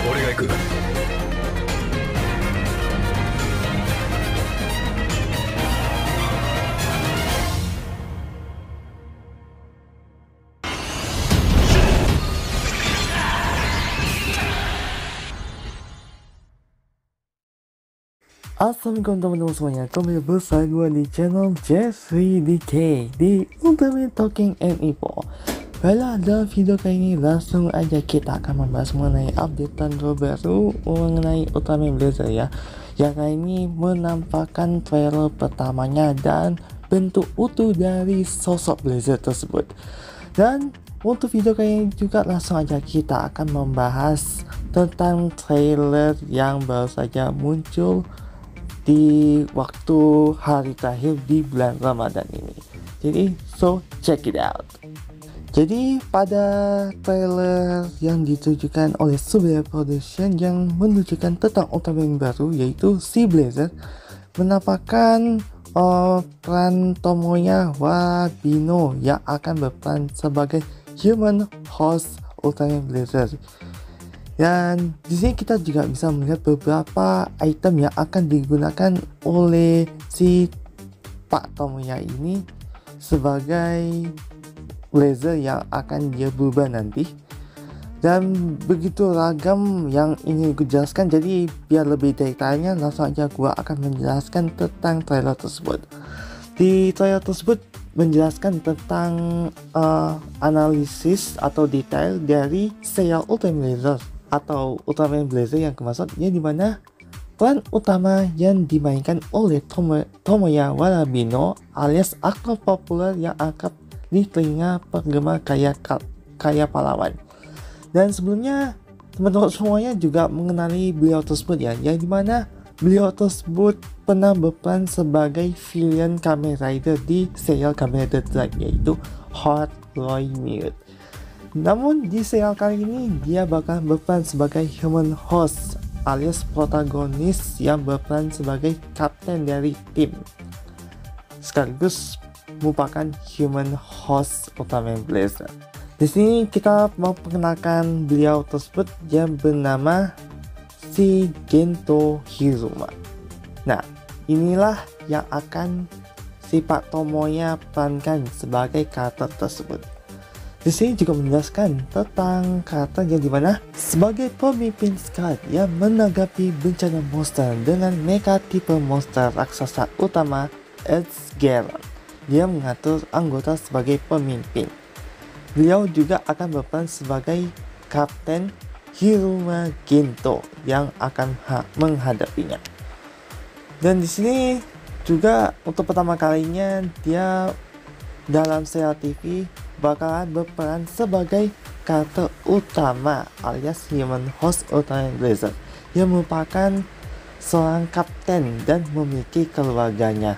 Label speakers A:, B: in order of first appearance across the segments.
A: 俺が行く。
B: Assalamualaikum teman-teman semuanya, kembali bersama gue di channel Jeffrey DK di Ultimate Talking and Info. Baiklah, dalam video kali ini langsung aja kita akan membahas mengenai updatean terbaru mengenai Ultimate Blazer ya. Yang kali ini menampakkan trailer pertamanya dan bentuk utuh dari sosok Blazer tersebut. Dan untuk video kali ini juga langsung aja kita akan membahas tentang trailer yang baru saja muncul di waktu hari terakhir di bulan Ramadan ini. Jadi, so check it out. Jadi, pada trailer yang ditujukan oleh Subway Production yang menunjukkan tentang Ultraman baru yaitu si Blazer, menampakkan peran Tomoya Wabino yang akan berperan sebagai human host Ultraman Blazer. Dan di sini kita juga bisa melihat beberapa item yang akan digunakan oleh si Pak Tomoya ini sebagai Blazer yang akan dia berubah nanti. Dan begitu ragam yang ingin gue jelaskan, jadi biar lebih detailnya langsung aja gue akan menjelaskan tentang trailer tersebut. Di trailer tersebut menjelaskan tentang analisis atau detail dari serial Ultraman Blazer atau Ultraman Blazer yang kemasuk, yang dimana peran utama yang dimainkan oleh Tomoya Wabino alias aktor populer yang akrab di telinga penggemar kaya pahlawan. Dan sebelumnya teman-teman semuanya juga mengenali beliau tersebut ya, yang dimana beliau tersebut pernah berperan sebagai villain Kamen Rider di serial Kamen Rider Drive yaitu Hot Roy Mute. Namun di serial kali ini dia bakal berperan sebagai human host alias protagonis yang berperan sebagai kapten dari tim, sekaligus merupakan human host Ultraman Blazer. Di sini kita mau perkenalkan beliau tersebut yang bernama si Gento Hiruma. Nah, inilah yang akan si Pak Tomoya perankan sebagai karakter tersebut. Di sini juga menjelaskan tentang karakter yang dimana sebagai pemimpin squad yang menanggapi bencana monster dengan mecha tipe monster raksasa utama Edsgeron. Dia mengatur anggota sebagai pemimpin. Beliau juga akan berperan sebagai Kapten Hiruma Gento yang akan menghadapinya. Dan di sini juga untuk pertama kalinya dia dalam serial TV bakalan berperan sebagai karakter utama alias human host Ultraman Blazer yang merupakan seorang kapten dan memiliki keluarganya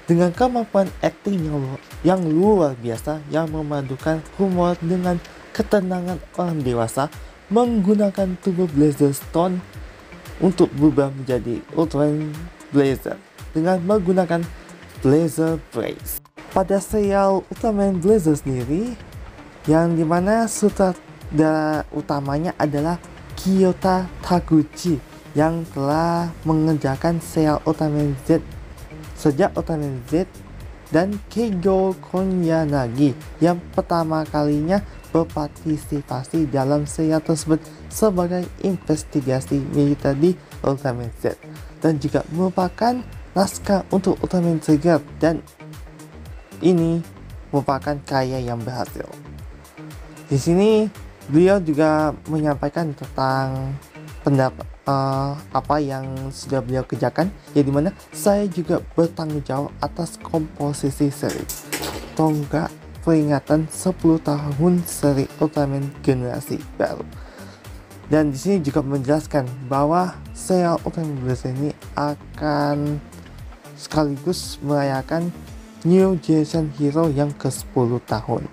B: dengan kemampuan akting yang luar biasa yang memadukan humor dengan ketenangan orang dewasa, menggunakan tubuh Blazer Stone untuk berubah menjadi Ultraman Blazer dengan menggunakan Blazer Brace. Pada serial Ultraman Blazer sendiri, yang dimana sutradara utamanya adalah Kiyota Taguchi yang telah mengerjakan serial Ultraman Z sejak Ultraman Z dan Keigo Konyanagi yang pertama kalinya berpartisipasi dalam serial tersebut sebagai investigasi militer di Ultraman Z dan juga merupakan naskah untuk Ultraman Trigger, dan ini merupakan karya yang berhasil. Di sini beliau juga menyampaikan tentang pendapat apa yang sudah beliau kerjakan, ya dimana saya juga bertanggung jawab atas komposisi seri tonggak peringatan 10 tahun seri Ultraman generasi baru. Dan di sini juga menjelaskan bahwa serial Ultraman Blazer ini akan sekaligus merayakan New Generation Hero yang ke-10 tahun.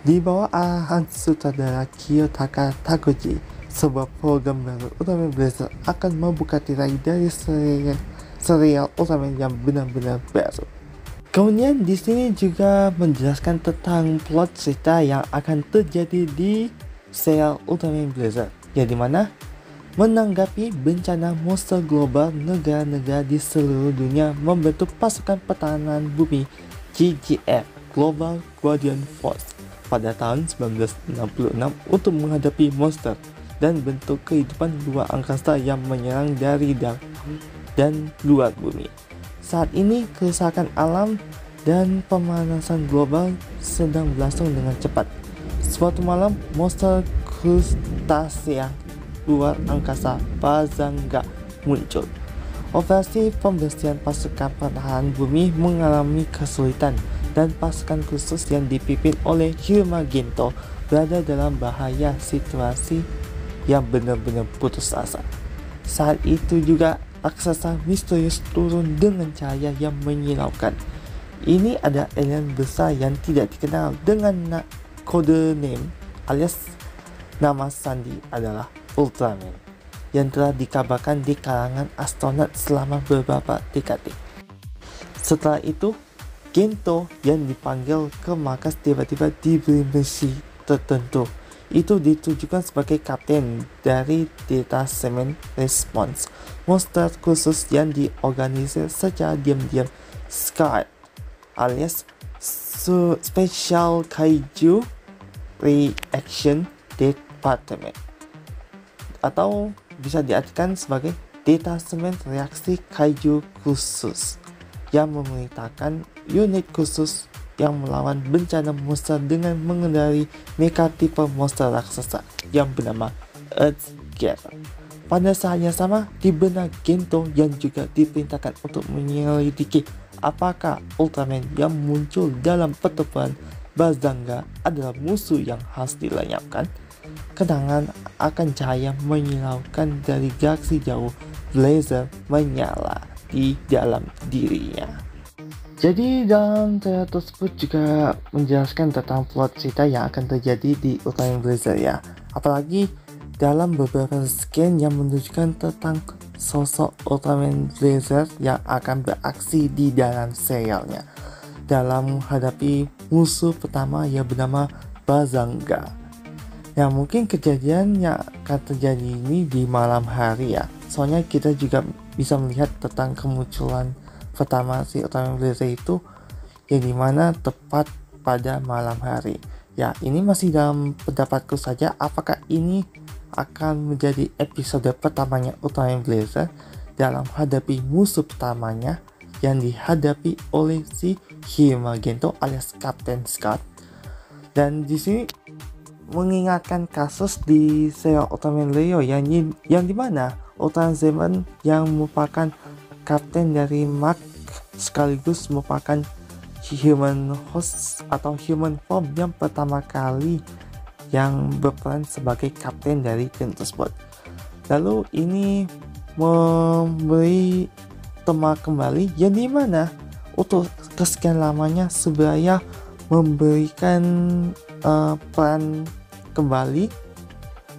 B: Di bawah arahan sutradara Kiyotaka Taguchi, sebuah program baru Ultraman Blazer akan membuka tirai dari serial Ultraman yang benar-benar baru. Kemudian di sini juga menjelaskan tentang plot cerita yang akan terjadi di serial Ultraman Blazer, ya dimana Menanggapi bencana monster global, negara-negara di seluruh dunia membentuk pasukan pertahanan bumi GGF Global Guardian Force pada tahun 1966 untuk menghadapi monster dan bentuk kehidupan luar angkasa yang menyerang dari dalam dan luar bumi. Saat ini kerusakan alam dan pemanasan global sedang berlangsung dengan cepat. Suatu malam, monster krustasea luar angkasa Bazanga muncul. Operasi pembersihan pasukan pertahanan bumi mengalami kesulitan dan pasukan khusus yang dipimpin oleh Hiruma Gento berada dalam bahaya situasi yang benar-benar putus asa. Saat itu juga raksasa misterius turun dengan cahaya yang menyilaukan. Ini ada alien besar yang tidak dikenal dengan kode name alias nama sandi adalah Ultraman yang telah dikabarkan di kalangan astronot selama beberapa dekade. Setelah itu, Gento yang dipanggil ke markas tiba-tiba diberi misi tertentu. Itu ditujukan sebagai kapten dari Detachment Response, monster khusus yang diorganisir secara diam-diam SCAR alias Special Kaiju Reaction Department, atau bisa diartikan sebagai Detachment Reaksi Kaiju Khusus, yang memerintahkan unit khusus yang melawan bencana monster dengan mengendari mecha tipe monster raksasa yang bernama Earthgather. Pada saat yang sama, di benak Gento yang juga diperintahkan untuk menyelidiki apakah Ultraman yang muncul dalam pertempuran Bazanga adalah musuh yang harus dilenyapkan. Kenangan akan cahaya menyilaukan dari galaksi jauh, laser menyala di dalam dirinya. Jadi dalam trailer tersebut juga menjelaskan tentang plot cerita yang akan terjadi di Ultraman Blazer ya. Apalagi dalam beberapa scan yang menunjukkan tentang sosok Ultraman Blazer yang akan beraksi di dalam serialnya dalam menghadapi musuh pertama yang bernama Bazanga. Ya, mungkin kejadian yang akan terjadi ini di malam hari ya. Soalnya kita juga bisa melihat tentang kemunculan pertama si Ultraman Blazer itu yang dimana tepat pada malam hari. Ya, ini masih dalam pendapatku saja apakah ini akan menjadi episode pertamanya Ultraman Blazer dalam hadapi musuh pertamanya yang dihadapi oleh si Hiruma Gento alias Captain Scott. Dan di sini mengingatkan kasus di serial Ultraman Leo yang dimana Ultraman Zeman yang merupakan kapten dari Mark sekaligus merupakan human host atau human form yang pertama kali yang berperan sebagai kapten dari tim tersebut. Lalu ini memberi tema kembali yang dimana untuk kesekian lamanya Subraya memberikan peran kembali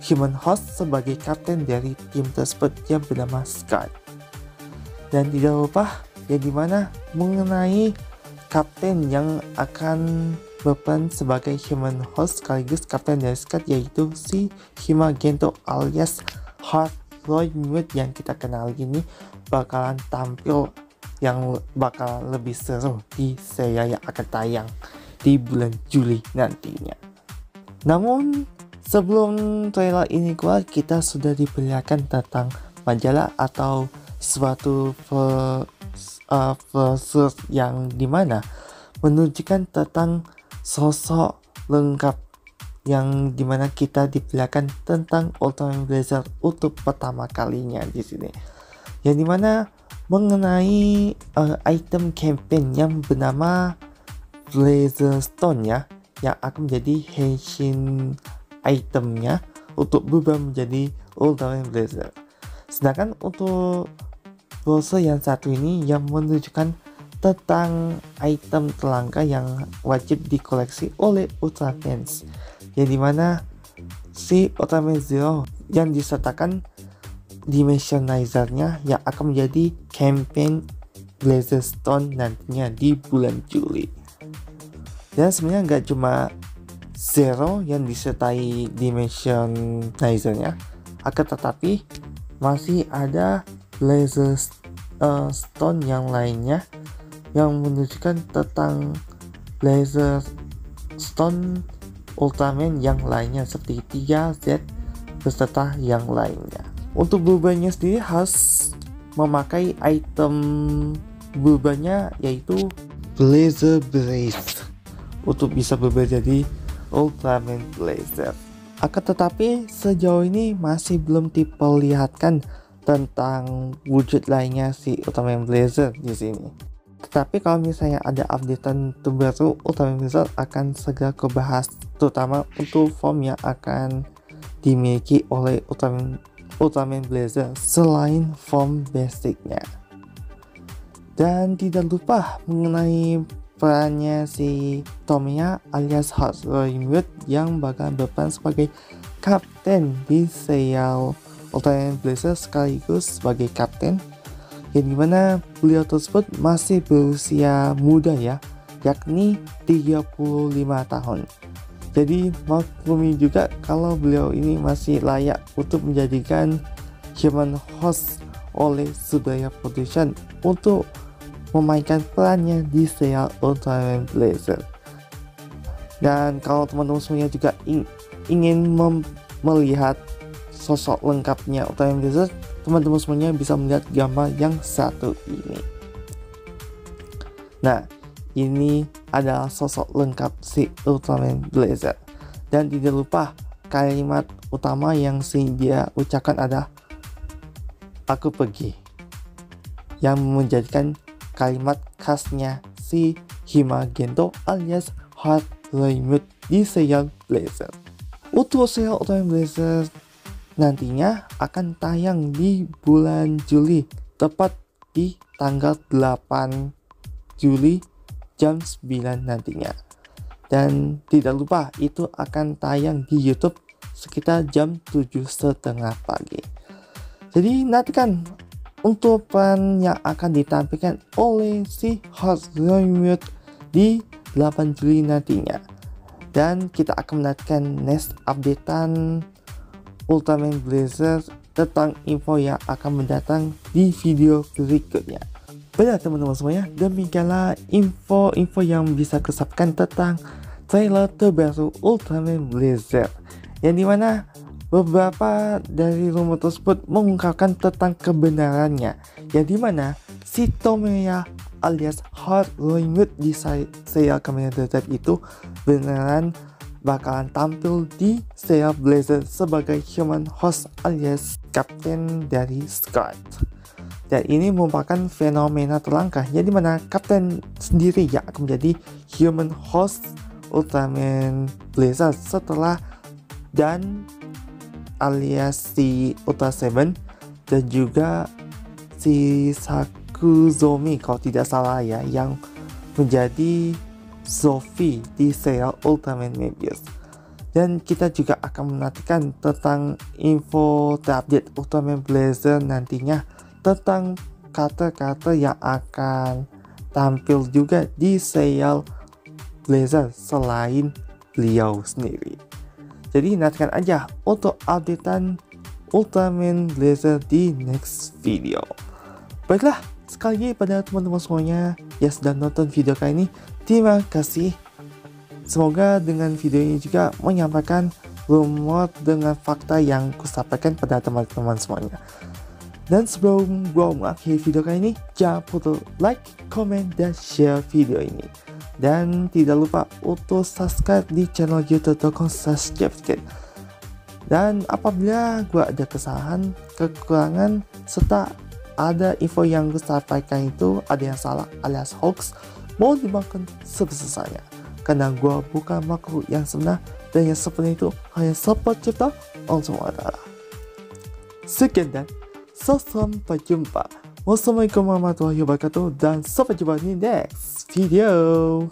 B: human host sebagai kapten dari tim tersebut yang bernama Scott. Dan tidak lupa yang dimana mengenai kapten yang akan berperan sebagai human host sekaligus kapten dari Scott, yaitu si Hiruma Gento alias Hard Roy Newt yang kita kenal ini bakalan tampil yang bakal lebih seru di serial yang akan tayang di bulan Juli nantinya. Namun sebelum trailer ini keluar, kita sudah diperlihatkan tentang majalah atau suatu versus yang dimana menunjukkan tentang sosok lengkap yang dimana kita diperlihatkan tentang Ultraman Blazer untuk pertama kalinya di sini, yang dimana mengenai item campaign yang bernama Blazer Stone ya, yang akan menjadi Henshin itemnya untuk berubah menjadi Ultraman Blazer. Sedangkan untuk browser yang satu ini yang menunjukkan tentang item terlangka yang wajib dikoleksi oleh Ultramans, yang dimana si Ultraman Zero yang disertakan Dimensionizer-nya yang akan menjadi campaign Blazer Stone nantinya di bulan Juli. Dan sebenarnya nggak cuma Zero yang disertai Dimensionizer-nya, Akan tetapi masih ada laser stone yang lainnya yang menunjukkan tentang laser stone Ultraman yang lainnya seperti 3Z beserta yang lainnya. Untuk berubahnya sendiri harus memakai item berubahnya yaitu Blazer Brace untuk bisa berubah jadi Ultraman Blazer. Akan tetapi sejauh ini masih belum diperlihatkan tentang wujud lainnya si Ultraman Blazer di sini. Tetapi kalau misalnya ada updatean terbaru, Ultraman Blazer akan segera kubahas, terutama untuk form yang akan dimiliki oleh Ultraman Blazer selain form basicnya. Dan tidak lupa mengenai perannya si Tomiya alias Hot Roimut yang bakal berperan sebagai kapten di serial Ultraman Blazer sekaligus sebagai kapten, yang dimana beliau tersebut masih berusia muda ya, yakni 35 tahun. Jadi maklumi juga kalau beliau ini masih layak untuk menjadikan human host oleh Tsubaya Production untuk memainkan perannya di serial Ultraman Blazer. Dan kalau teman-teman semuanya juga ingin melihat sosok lengkapnya Ultraman Blazer, teman-teman semuanya bisa melihat gambar yang satu ini. Nah, ini adalah sosok lengkap si Ultraman Blazer. Dan tidak lupa kalimat utama yang dia ucapkan adalah "aku pergi", yang menjadikan kalimat khasnya si Hima Gento alias Hot Roimut di serial Blazer. Untuk serial Ultraman Blazer nantinya akan tayang di bulan Juli, tepat di tanggal 8 Juli jam 9 nantinya. Dan tidak lupa itu akan tayang di YouTube sekitar jam 7:30 pagi. Jadi nantikan untuk peran yang akan ditampilkan oleh si Hot Roimut di 8 Juli nantinya. Dan kita akan menantikan next updatean Ultraman Blazer tentang info yang akan mendatang di video berikutnya. Baiklah teman-teman semuanya, demikianlah info-info yang bisa kesampaikan tentang trailer terbaru Ultraman Blazer, yang dimana beberapa dari rumor tersebut mengungkapkan tentang kebenarannya, yang dimana si Tomiya alias Hot Roimut di serial Kamen Rider itu beneran bakalan tampil di serial Blazer sebagai human host alias kapten dari Scott. Dan ini merupakan fenomena terlangkah, yang dimana kapten sendiri yang akan menjadi human host Ultraman Blazer setelah Dan alias si Ultra Seven dan juga si Sakuzomi kalau tidak salah ya, yang menjadi Sophie di serial Ultraman Mebius. Dan kita juga akan menantikan tentang info terupdate Ultraman Blazer nantinya tentang karakter-karakter yang akan tampil juga di serial Blazer selain beliau sendiri. Jadi nantikan aja untuk updatean Ultraman Blazer di next video. Baiklah, sekali lagi pada teman-teman semuanya yang sudah nonton video kali ini, terima kasih. Semoga dengan video ini juga menyampaikan rumor dengan fakta yang kusampaikan pada teman-teman semuanya. Dan sebelum gua mengakhiri video kali ini, jangan lupa like, comment, dan share video ini. Dan tidak lupa untuk subscribe di channel youtube.com/JeffKid. Dan apabila gua ada kesalahan, kekurangan, serta ada info yang gue sampaikan itu ada yang salah alias hoax, mohon dimaafkan sebesar-besarnya. Karena gua bukan makhluk yang sebenar, dan yang seperti itu hanya seperti cipta Allah SWT. Sekian dan sampai jumpa. Wassalamualaikum warahmatullahi wabarakatuh, dan sampai jumpa di next video.